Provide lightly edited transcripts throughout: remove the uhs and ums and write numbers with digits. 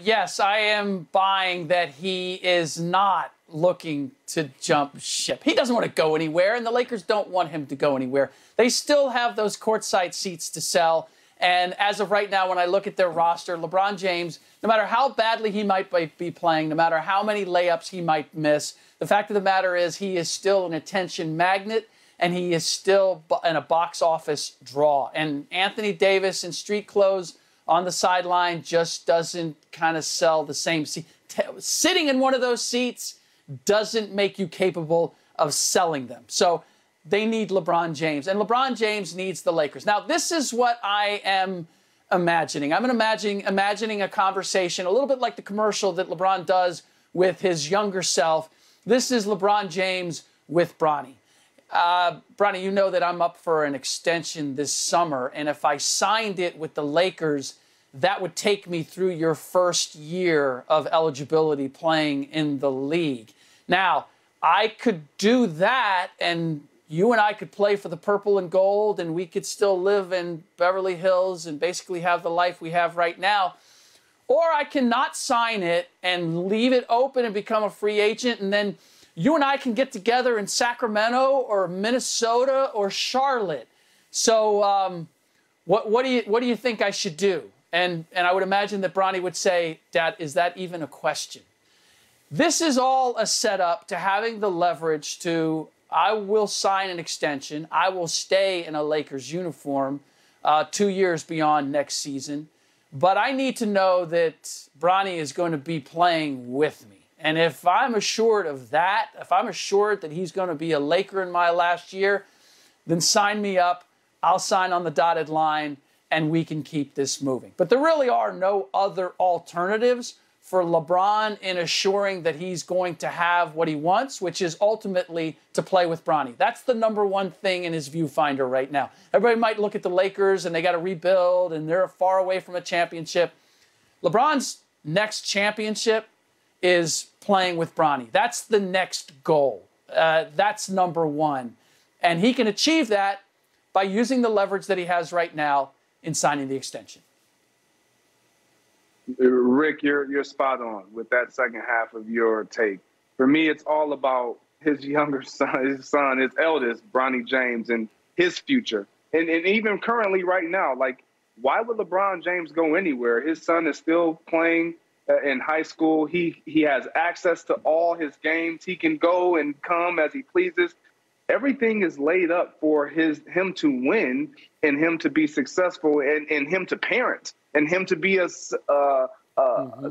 Yes, I am buying that he is not looking to jump ship. He doesn't want to go anywhere, and the Lakers don't want him to go anywhere. They still have those courtside seats to sell. And as of right now, when I look at their roster, LeBron James, no matter how badly he might be playing, no matter how many layups he might miss, the fact of the matter is he is still an attention magnet, and he is still in a box office draw. And Anthony Davis in street clothes on the sideline just doesn't kind of sell the same seat. Sitting in one of those seats doesn't make you capable of selling them. So they need LeBron James, and LeBron James needs the Lakers. Now, this is what I am imagining. I'm imagining a conversation a little bit like the commercial that LeBron does with his younger self. This is LeBron James with Bronny. Bronny, you know that I'm up for an extension this summer, and if I signed it with the Lakers, that would take me through your first year of eligibility playing in the league. Now, I could do that, and you and I could play for the purple and gold, and we could still live in Beverly Hills and basically have the life we have right now. Or I can not sign it and leave it open and become a free agent, and then you and I can get together in Sacramento or Minnesota or Charlotte. So what do you think I should do? And I would imagine that Bronny would say, Dad, is that even a question? This is all a setup to having the leverage to, I will sign an extension. I will stay in a Lakers uniform 2 years beyond next season. But I need to know that Bronny is going to be playing with me. And if I'm assured of that, if I'm assured that he's going to be a Laker in my last year, then sign me up. I'll sign on the dotted line, and we can keep this moving. But there really are no other alternatives for LeBron in assuring that he's going to have what he wants, which is ultimately to play with Bronny. That's the number one thing in his viewfinder right now. Everybody might look at the Lakers, and they got to rebuild, and they're far away from a championship. LeBron's next championship is playing with Bronny. That's the next goal. That's number one. And he can achieve that by using the leverage that he has right now in signing the extension. Rick, you're spot on with that second half of your take. For me, it's all about his younger son, his eldest, Bronny James, and his future. And even currently right now, like, why would LeBron James go anywhere? His son is still playing in high school. He has access to all his games. He can go and come as he pleases. Everything is laid up for him to win and him to be successful and him to parent and him to be a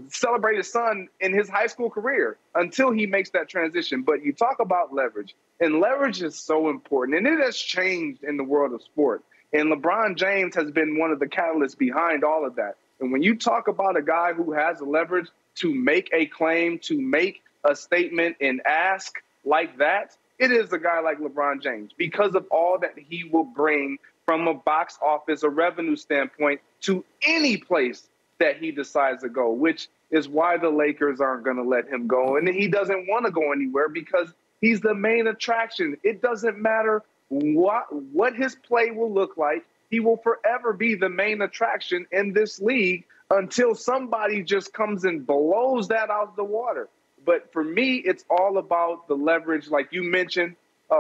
celebrated son in his high school career until he makes that transition. But you talk about leverage, and leverage is so important, and it has changed in the world of sport. And LeBron James has been one of the catalysts behind all of that. And when you talk about a guy who has the leverage to make a claim, to make a statement and ask like that, it is a guy like LeBron James because of all that he will bring from a box office, a revenue standpoint to any place that he decides to go, which is why the Lakers aren't going to let him go. And he doesn't want to go anywhere because he's the main attraction. It doesn't matter what his play will look like. He will forever be the main attraction in this league until somebody just comes and blows that out of the water. But for me, it's all about the leverage, like you mentioned,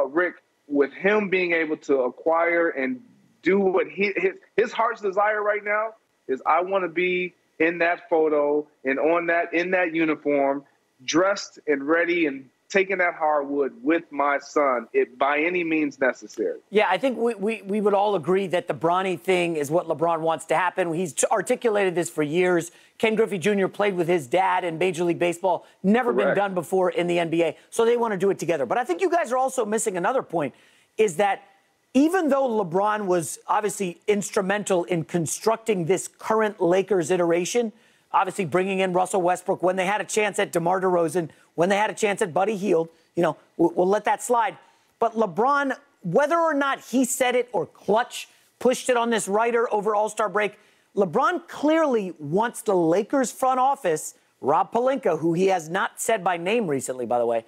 Rick, with him being able to acquire and do what his heart's desire right now is. I want to be in that photo and in that uniform, dressed and ready and taking that hardwood with my son, by any means necessary. Yeah, I think we would all agree that the Bronny thing is what LeBron wants to happen. He's articulated this for years. Ken Griffey Jr. played with his dad in Major League Baseball. Never been done before in the NBA. So they want to do it together. But I think you guys are also missing another point, is that even though LeBron was obviously instrumental in constructing this current Lakers iteration, obviously bringing in Russell Westbrook when they had a chance at DeMar DeRozan, when they had a chance at Buddy Hield, we'll let that slide. But LeBron, whether or not he said it or Clutch pushed it on this writer over All-Star break, LeBron clearly wants the Lakers front office, Rob Pelinka, who he has not said by name recently, by the way,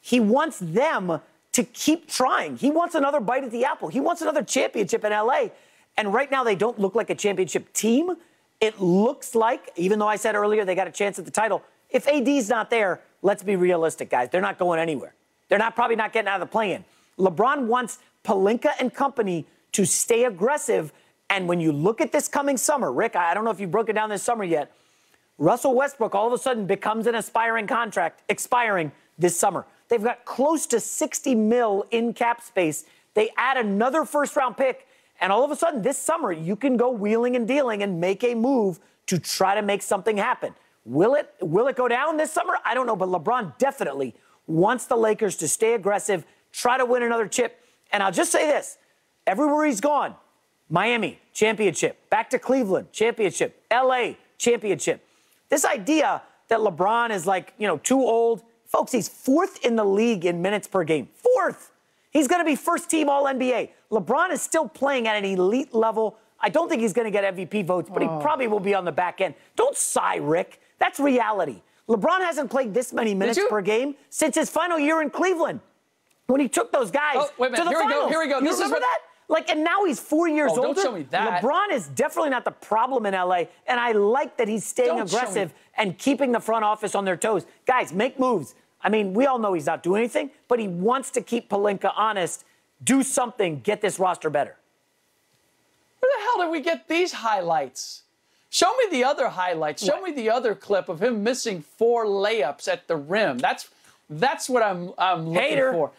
he wants them to keep trying. He wants another bite at the apple. He wants another championship in L.A. And right now they don't look like a championship team. It looks like, even though I said earlier they got a chance at the title, if AD's not there, let's be realistic, guys. They're not going anywhere. They're probably not getting out of the play-in. LeBron wants Pelinka and company to stay aggressive. And when you look at this coming summer, Rick, I don't know if you broke it down this summer yet, Russell Westbrook all of a sudden becomes an aspiring contract, expiring this summer. They've got close to $60 million in cap space. They add another first-round pick, and all of a sudden this summer you can go wheeling and dealing and make a move to try to make something happen. Will it go down this summer? I don't know, but LeBron definitely wants the Lakers to stay aggressive, try to win another chip. And I'll just say this, everywhere he's gone, Miami, championship. Back to Cleveland, championship. LA, championship. This idea that LeBron is like, too old. Folks, he's 4th in the league in minutes per game. 4th. He's going to be first team All-NBA. LeBron is still playing at an elite level. I don't think he's going to get MVP votes, but he probably will be on the back end. Don't sigh, Rick. That's reality. LeBron hasn't played this many minutes per game since his final year in Cleveland, when he took those guys to the finals. Here we go. You remember that? And now he's 4 years older. Don't show me that. LeBron is definitely not the problem in LA, and I like that he's staying aggressive and keeping the front office on their toes. Guys, make moves. I mean, we all know he's not doing anything, but he wants to keep Pelinka honest. Do something. Get this roster better. Where the hell did we get these highlights? Show me the other highlights. Show me the other clip of him missing 4 layups at the rim. That's what I'm looking for.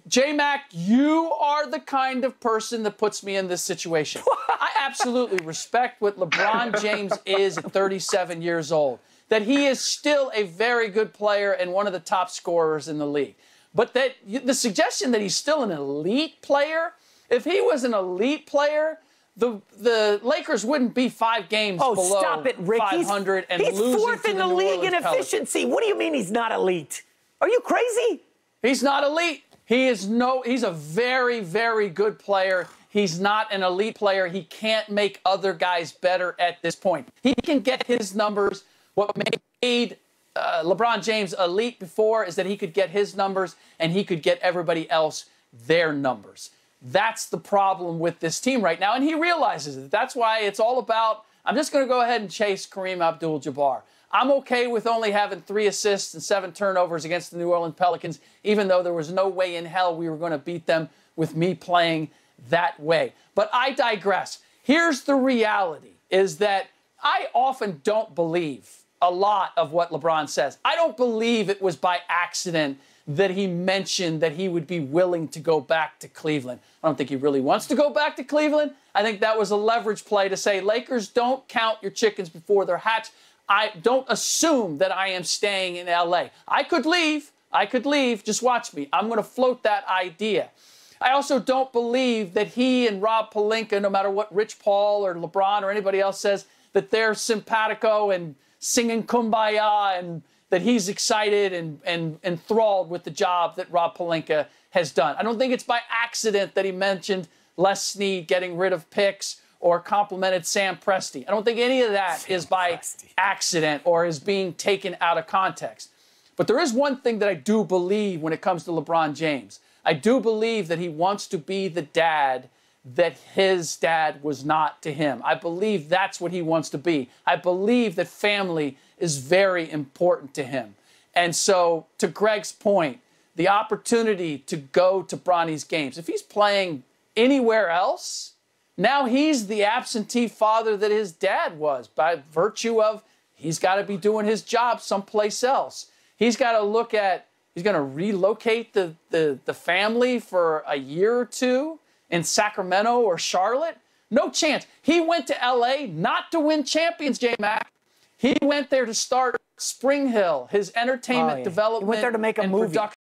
J-Mac, you are the kind of person that puts me in this situation. I absolutely respect what LeBron James is at 37 years old, that he is still a very good player and one of the top scorers in the league. But that the suggestion that he's still an elite player, if he was an elite player, the Lakers wouldn't be 5 games below stop it, Rick. 500 and he's losing 4th to in the the New league Orleans in efficiency. What do you mean he's not elite? Are you crazy? He's not elite. He's a very, very good player. He's not an elite player. He can't make other guys better at this point. He can get his numbers. What made LeBron James elite before is that he could get his numbers and he could get everybody else their numbers. That's the problem with this team right now, and he realizes it. That's why it's all about, I'm just going to go ahead and chase Kareem Abdul-Jabbar. I'm okay with only having 3 assists and 7 turnovers against the New Orleans Pelicans, even though there was no way in hell we were going to beat them with me playing that way. But I digress. Here's the reality, is that I often don't believe a lot of what LeBron says. I don't believe it was by accident that he mentioned that he would be willing to go back to Cleveland. I don't think he really wants to go back to Cleveland. I think that was a leverage play to say, Lakers, don't count your chickens before they're hatched. I don't assume that I am staying in LA. I could leave. Just watch me. I'm going to float that idea. I also don't believe that he and Rob Pelinka, no matter what Rich Paul or LeBron or anybody else says, that they're simpatico and singing Kumbaya and that he's excited and enthralled with the job that Rob Pelinka has done. I don't think it's by accident that he mentioned Les Snead getting rid of picks or complimented Sam Presti. I don't think any of that is by accident or is being taken out of context. But there is one thing that I do believe when it comes to LeBron James. I do believe that he wants to be the dad that his dad was not to him. I believe that's what he wants to be. I believe that family is very important to him. And so, to Greg's point, the opportunity to go to Bronny's games, if he's playing anywhere else, now he's the absentee father that his dad was by virtue of he's got to be doing his job someplace else. He's got to look at, he's going to relocate the family for a year or two in Sacramento or Charlotte. No chance. He went to LA not to win champions, J-Mac. He went there to start Spring Hill, his entertainment development he went there to make a movie. Production